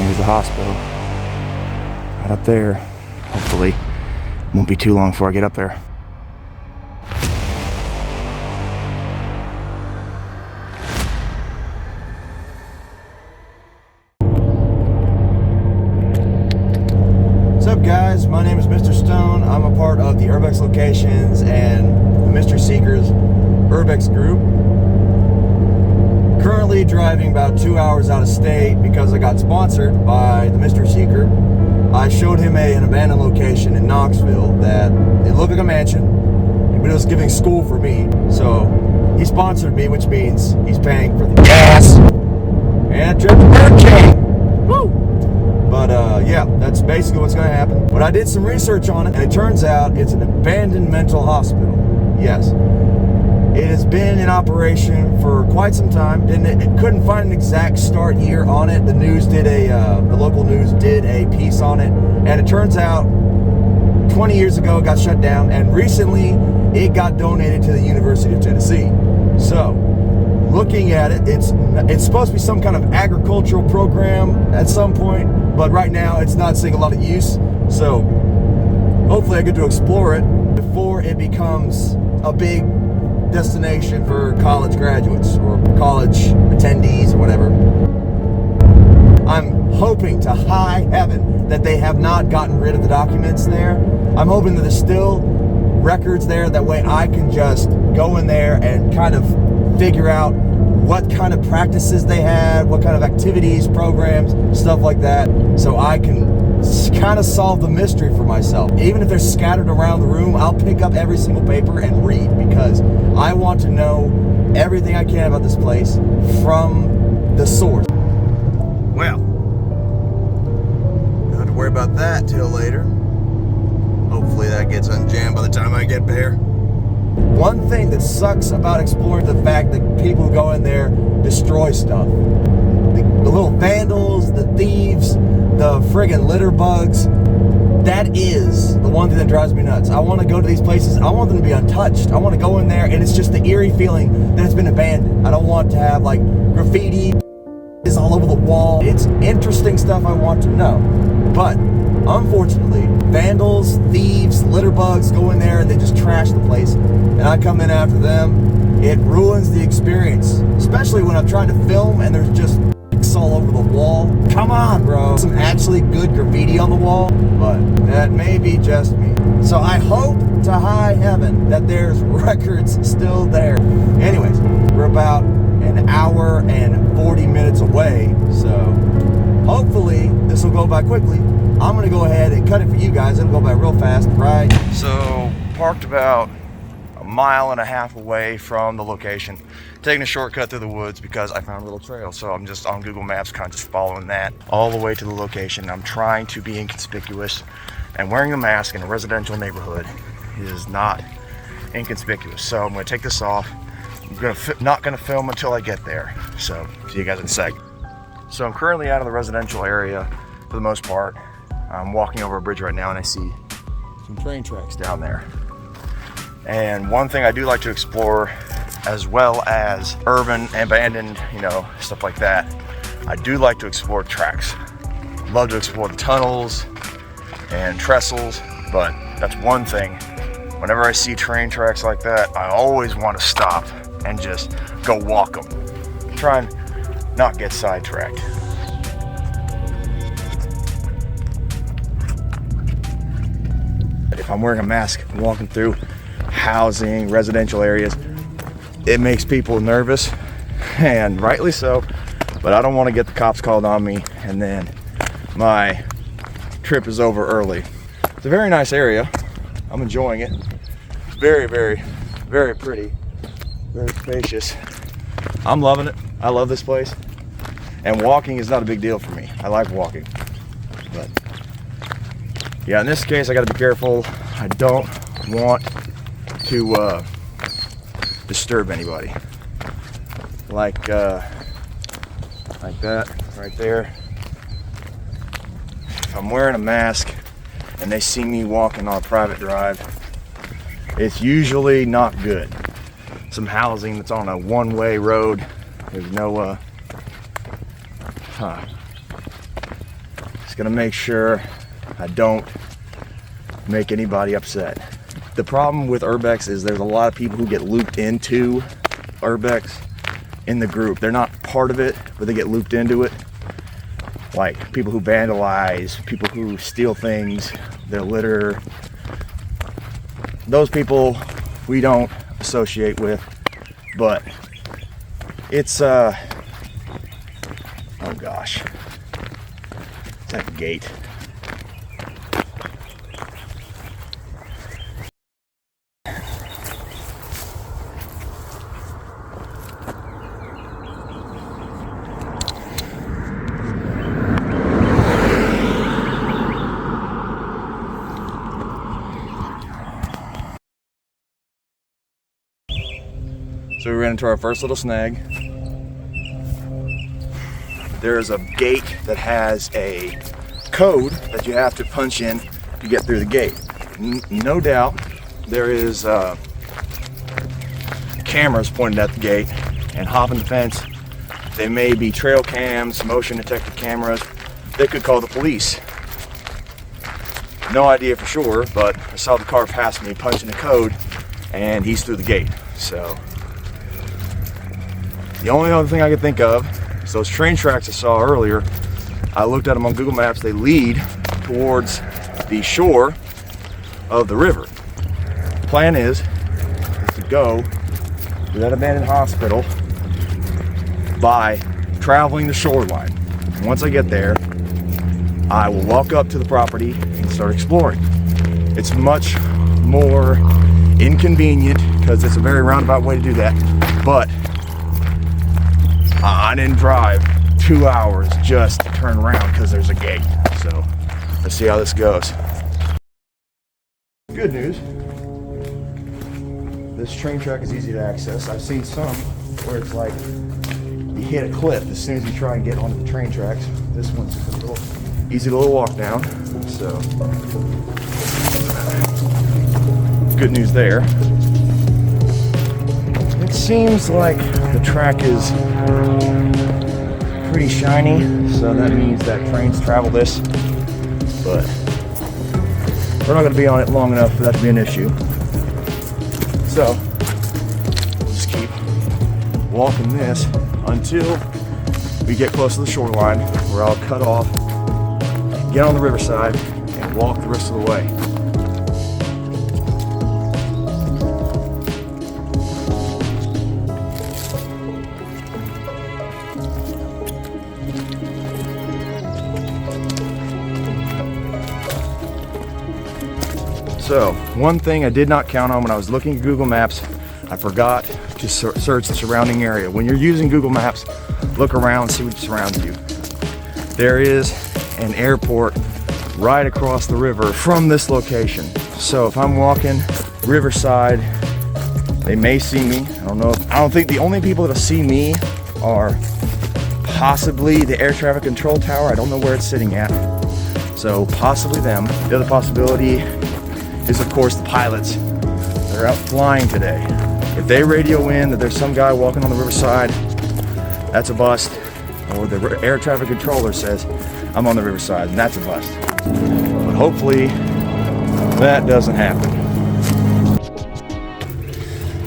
There's the hospital. Right up there. Hopefully, it won't be too long before I get up there. What's up, guys? My name is Mr. Stone. I'm a part of the Urbex Locations and the Mystery Seekers Urbex group. Currently driving about 2 hours out of state because I got sponsored by the Mystery Seeker. I showed him an abandoned location in Knoxville that it looked like a mansion, but it was giving school for me. So he sponsored me, which means he's paying for the gas and a trip to Burger King. Woo! But yeah, that's basically what's going to happen. But I did some research on it, and it turns out it's an abandoned mental hospital. Yes. It has been in operation for quite some time. Couldn't find an exact start year on it. The news did the local news did a piece on it, and it turns out 20 years ago it got shut down, and recently it got donated to the University of Tennessee. So, looking at it, it's supposed to be some kind of agricultural program at some point, but right now it's not seeing a lot of use. So, hopefully I get to explore it before it becomes a big destination for college graduates or college attendees or whatever. I'm hoping to high heaven that they have not gotten rid of the documents there. I'm hoping that there's still records there. That way I can just go in there and kind of figure out what kind of practices they had, what kind of activities, programs, stuff like that, so I can kind of solve the mystery for myself. Even if they're scattered around the room, I'll pick up every single paper and read, because I want to know everything I can about this place from the source. Well, don't have to worry about that till later. Hopefully that gets unjammed by the time I get there. One thing that sucks about exploring the fact that people who go in there destroy stuff. The little vandals, the thieves, the friggin' litter bugs. That is the one thing that drives me nuts. I want to go to these places. I want them to be untouched. I want to go in there and it's just the eerie feeling that it's been abandoned. I don't want to have like graffiti is all over the wall. It's interesting stuff I want to know. But unfortunately, vandals, thieves, litter bugs go in there and they just trash the place, and I come in after them. It ruins the experience, especially when I'm trying to film and there's just all over the wall. Come on, bro. Some actually good graffiti on the wall, but that may be just me. So I hope to high heaven that there's records still there. Anyways, we're about an hour and 40 minutes away, so hopefully this will go by quickly. I'm gonna go ahead and cut it for you guys. It'll go by real fast, right? So, parked about a mile and a half away from the location, taking a shortcut through the woods because I found a little trail. So I'm just on Google Maps, kind of just following that all the way to the location. I'm trying to be inconspicuous, and wearing a mask in a residential neighborhood is not inconspicuous. So I'm gonna take this off. I'm not gonna film until I get there. So see you guys in a sec. So I'm currently out of the residential area for the most part. I'm walking over a bridge right now and I see some train tracks down there. And one thing I do like to explore, as well as urban, abandoned, stuff like that, I do like to explore tracks. Love to explore the tunnels and trestles, but that's one thing. Whenever I see train tracks like that, I always want to stop and just go walk them. Try and not get sidetracked. If I'm wearing a mask and walking through housing, residential areas, it makes people nervous, and rightly so, but I don't want to get the cops called on me and then my trip is over early. It's a very nice area. I'm enjoying it. It's very, very, very pretty, very spacious. I'm loving it. I love this place, and walking is not a big deal for me. I like walking, but yeah, in this case I got to be careful. I don't want to disturb anybody, like that right there. If I'm wearing a mask and they see me walking on a private drive, it's usually not good. Some housing that's on a one-way road, there's no gonna make sure I don't make anybody upset. The problem with urbex is there's a lot of people who get looped into urbex in the group. They're not part of it, but they get looped into it. Like people who vandalize, people who steal things, their litter. Those people we don't associate with, but it's oh gosh, it's that gate. So we ran into our first little snag. There's a gate that has a code that you have to punch in to get through the gate. No doubt there is cameras pointed at the gate, and hopping the fence, they may be trail cams, motion detected cameras. They could call the police. No idea for sure, but I saw the car pass me punching the code and he's through the gate. So the only other thing I could think of is those train tracks I saw earlier. I looked at them on Google Maps. They lead towards the shore of the river. The plan is to go to that abandoned hospital by traveling the shoreline. And once I get there, I will walk up to the property and start exploring. It's much more inconvenient because it's a very roundabout way to do that, but I didn't drive 2 hours just to turn around because there's a gate. So let's see how this goes. Good news, this train track is easy to access. I've seen some where it's like you hit a cliff as soon as you try and get onto the train tracks. This one's just a little easy little walk down. So good news there. It seems like the track is pretty shiny, so that means that trains travel this, but we're not going to be on it long enough for that to be an issue. So we'll just keep walking this until we get close to the shoreline, where I'll cut off, get on the riverside, and walk the rest of the way. So, one thing I did not count on when I was looking at Google Maps, I forgot to search the surrounding area. When you're using Google Maps, look around, see what surrounds you. There is an airport right across the river from this location. So if I'm walking riverside, they may see me. I don't think the only people that'll see me are possibly the air traffic control tower. I don't know where it's sitting at. So possibly them. The other possibility is, of course, the pilots. They're out flying today. If they radio in that there's some guy walking on the riverside, that's a bust. Or the air traffic controller says, I'm on the riverside, and that's a bust. But hopefully, that doesn't happen.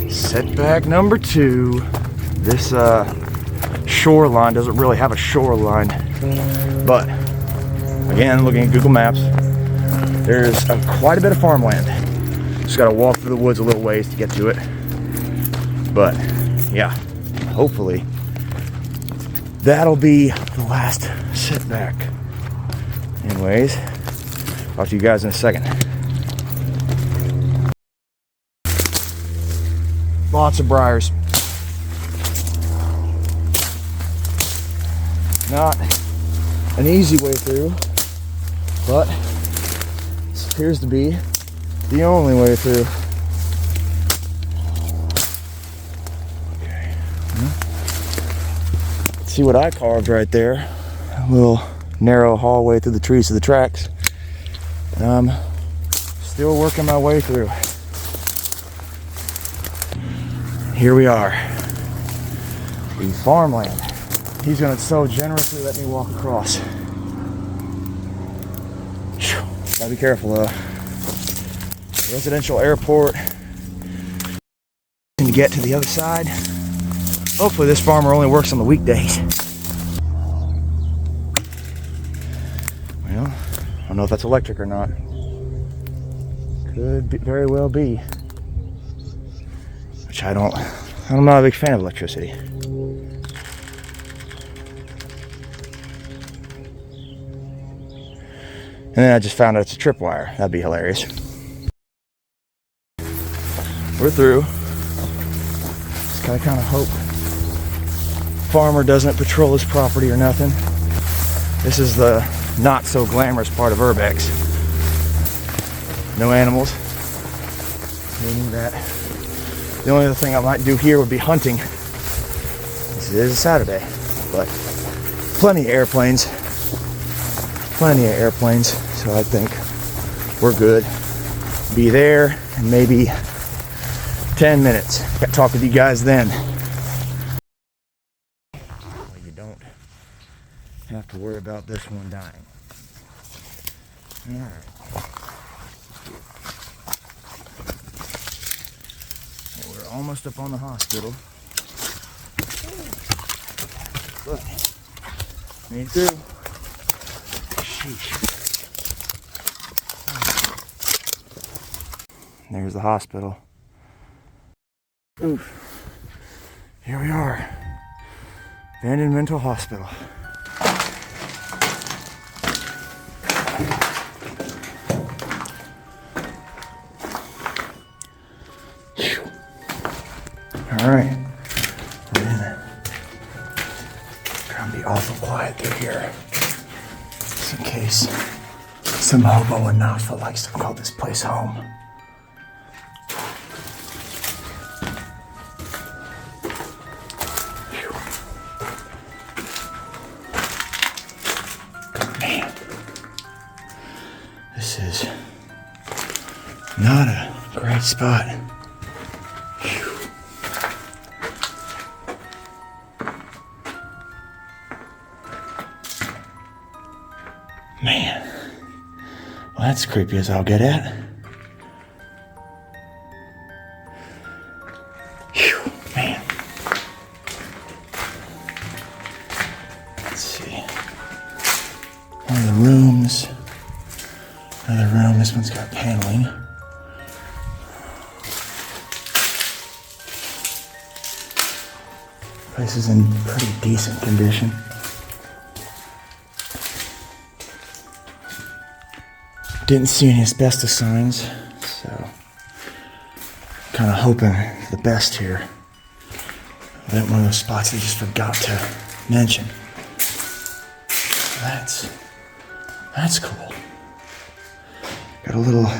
Setback number 2. This shoreline doesn't really have a shoreline, but again, looking at Google Maps, there's quite a bit of farmland. Just gotta walk through the woods a little ways to get to it. But yeah, hopefully that'll be the last setback. Anyways, talk to you guys in a second. Lots of briars. Not an easy way through, but this appears to be the only way through. Okay. Let's see what I carved right there. A little narrow hallway through the trees to the tracks. I'm still working my way through. Here we are. The farmland. He's gonna so generously let me walk across. Gotta be careful. Residential airport. And get to the other side. Hopefully this farmer only works on the weekdays. Well, I don't know if that's electric or not. Could very well be. Which I'm not a big fan of electricity. And then I just found out it's a tripwire. That'd be hilarious. We're through. Just gotta kind of hope farmer doesn't patrol his property or nothing. This is the not so glamorous part of Urbex. No animals. Meaning that the only other thing I might do here would be hunting. This is a Saturday, but plenty of airplanes. So I think we're good. Be there in maybe 10 minutes. Got to talk with you guys then. Well, you don't have to worry about this one dying. Alright. We're almost up on the hospital. But made it through. Sheesh. There's the hospital. Oof. Here we are. Abandoned mental hospital. Alright. We're in it. Trying to be awful quiet through here. Just in case some hobo in Knoxville likes to call this place home. Man, this is not a great spot. Man, well, that's creepy as I'll get at. Phew, man. Let's see. One of the rooms. Another room. This one's got paneling. Place is in pretty decent condition. Didn't see any asbestos signs, so kind of hoping for the best here. That one of those spots they just forgot to mention. That's cool. Got a little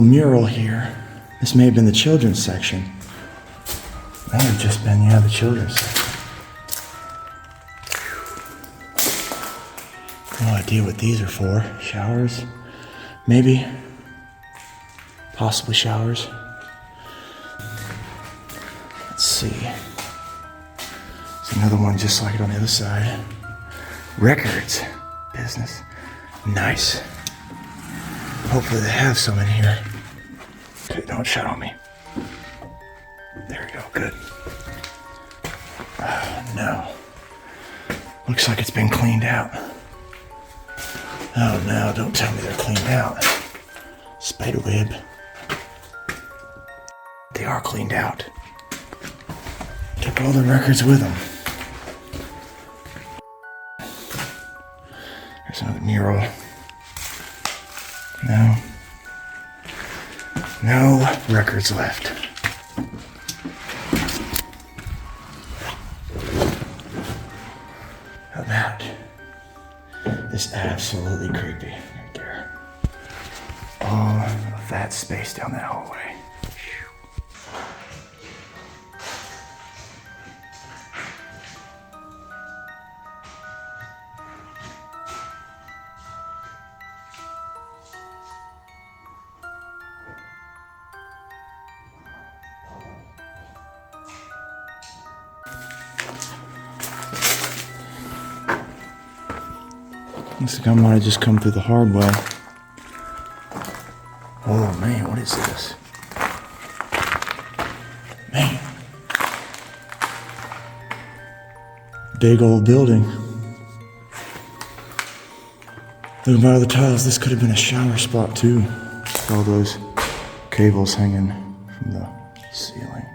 mural here. This may have been the children's section. May have just been, the children's section. No idea what these are for. Showers? Maybe. Possibly showers. Let's see. There's another one just like it on the other side. Records. Business. Nice. Hopefully they have some in here. Okay, don't shut on me. There we go, good. Oh, no. Looks like it's been cleaned out. Oh no, don't tell me they're cleaned out. Spiderweb. They are cleaned out. Took all the records with them. There's another mural. No records left. How about this? Absolutely creepy right there. All of that space down that hallway. Looks like I might have just come through the hard way. Oh man, what is this? Man. Big old building. Look at all the tiles. This could have been a shower spot too. All those cables hanging from the ceiling.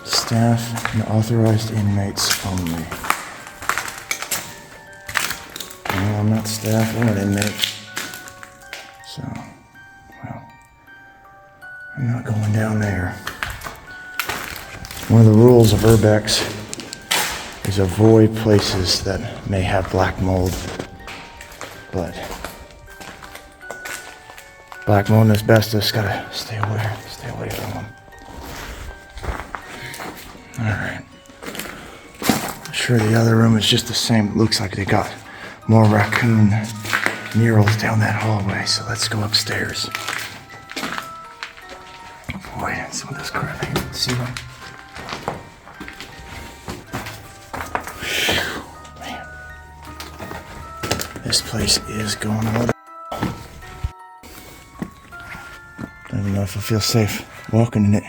Staff and authorized inmates only. No, I'm not staff or an inmate. So, well, I'm not going down there. One of the rules of urbex is avoid places that may have black mold. But black mold and asbestos, gotta stay away from them. Alright. I'm sure the other room is just the same. It looks like they got more raccoon murals down that hallway, so let's go upstairs. Avoid some of this crap here. See them? Man. This place is going on. Don't even know if I feel safe walking in it.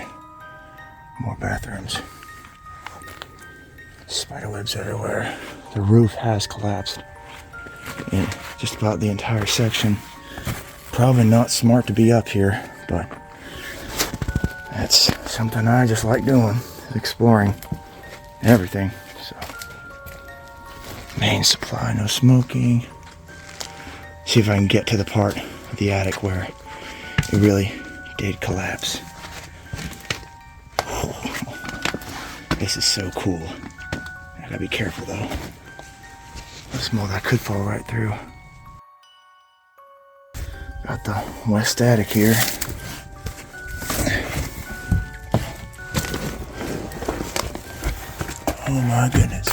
More bathrooms. Spiderwebs everywhere. The roof has collapsed in just about the entire section. Probably not smart to be up here, but that's something I just like doing, exploring everything. So, main supply, no smoking. See if I can get to the part of the attic where it really did collapse. This is so cool. I gotta be careful though. This mold I could fall right through. Got the west attic here. Oh my goodness.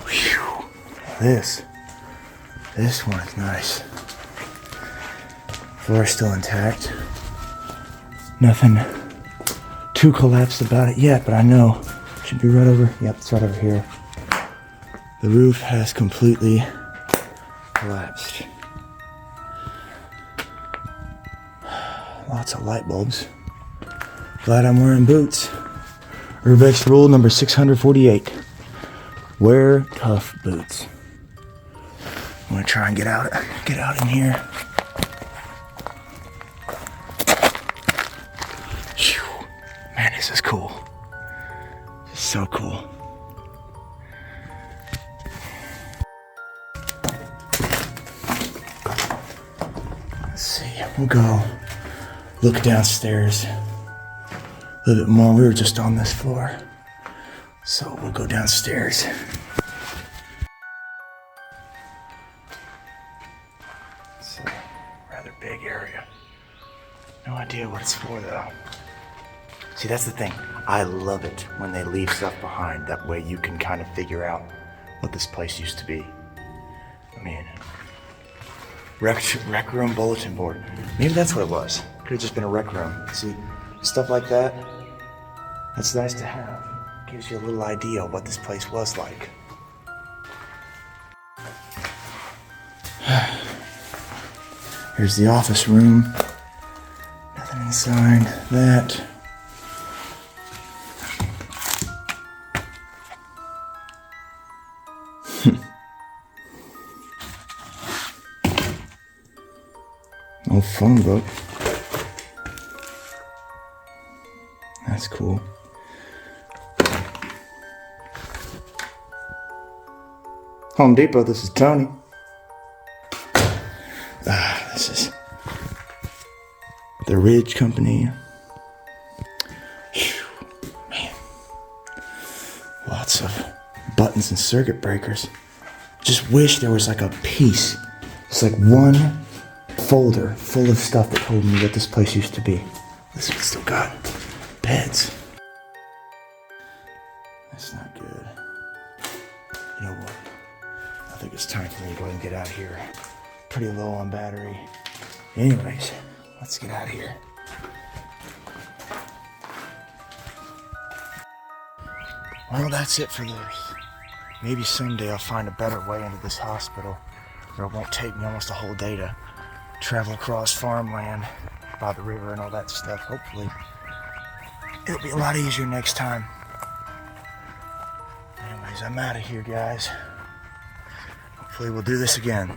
Whew. This one is nice. Floor is still intact. Nothing too collapsed about it yet, but I know it should be right over. Yep, it's right over here. The roof has completely collapsed. Lots of light bulbs. Glad I'm wearing boots. Urbex rule number 648. Wear tough boots. I'm gonna try and get out in here. Whew. Man, this is cool. This is so cool. Let's see, we'll go look downstairs a little bit more. We were just on this floor, so we'll go downstairs. It's a rather big area. No idea what it's for though. See, that's the thing. I love it when they leave stuff behind. That way you can kind of figure out what this place used to be. I mean, rec room bulletin board. Maybe that's what it was. Could have just been a rec room. See, stuff like that. That's nice to have. Gives you a little idea of what this place was like. Here's the office room. Nothing inside that. Old phone book. That's cool. Home Depot, this is Tony. This is the Ridge Company. Whew, man. Lots of buttons and circuit breakers. Just wish there was like a piece. It's like one folder full of stuff that told me what this place used to be. This one's still got beds. That's not good. You know what? I think it's time for me to go ahead and get out of here. Pretty low on battery. Anyways, let's get out of here. Well, that's it for this maybe someday I'll find a better way into this hospital, where it won't take me almost a whole day to travel across farmland by the river and all that stuff. Hopefully it'll be a lot easier next time. Anyways, I'm out of here, guys. Hopefully we'll do this again.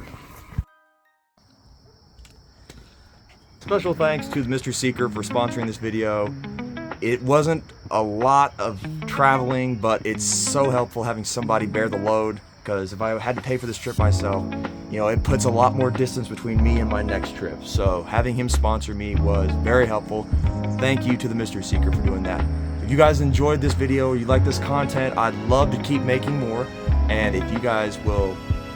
Special thanks to the Mystery Seeker for sponsoring this video. It wasn't a lot of traveling, but it's so helpful having somebody bear the load, because if I had to pay for this trip myself, you know, it puts a lot more distance between me and my next trip. So having him sponsor me was very helpful. Thank you to the Mystery Seeker for doing that. If you guys enjoyed this video, or you like this content, I'd love to keep making more. And if you guys will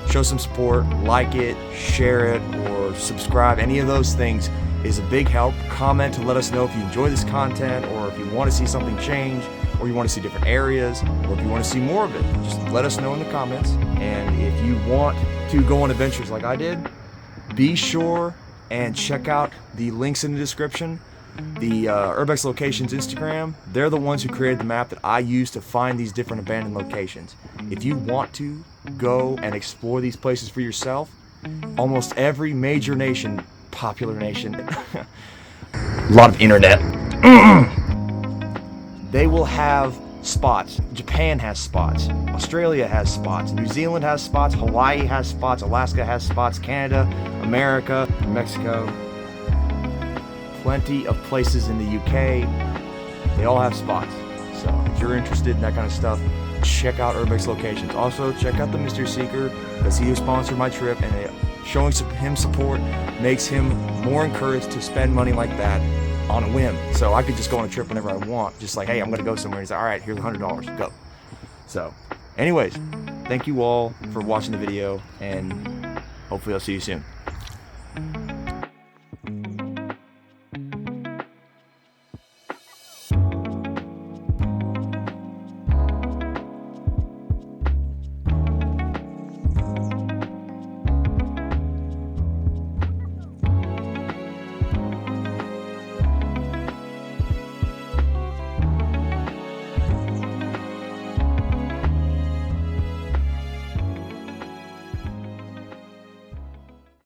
show some support, like it, share it, or subscribe, any of those things is a big help. Comment to let us know if you enjoy this content, or if you want to see something change, or you want to see different areas, or if you want to see more of it. Just let us know in the comments. And if you want to go on adventures like I did, be sure and check out the links in the description. The Urbex Locations Instagram, they're the ones who created the map that I use to find these different abandoned locations. If you want to go and explore these places for yourself, almost every major nation, popular nation, a lot of internet, they will have spots. Japan has spots, Australia has spots, New Zealand has spots, Hawaii has spots, Alaska has spots, Canada, America, Mexico, plenty of places in the UK, they all have spots. So if you're interested in that kind of stuff, check out Urbex Locations. Also check out the Mystery Seeker, because he sponsored my trip, and showing him support makes him more encouraged to spend money like that on a whim. So I could just go on a trip whenever I want, just like, hey, I'm gonna go somewhere, and he's like, all right, here's $100, go. So anyways, thank you all for watching the video, and hopefully I'll see you soon.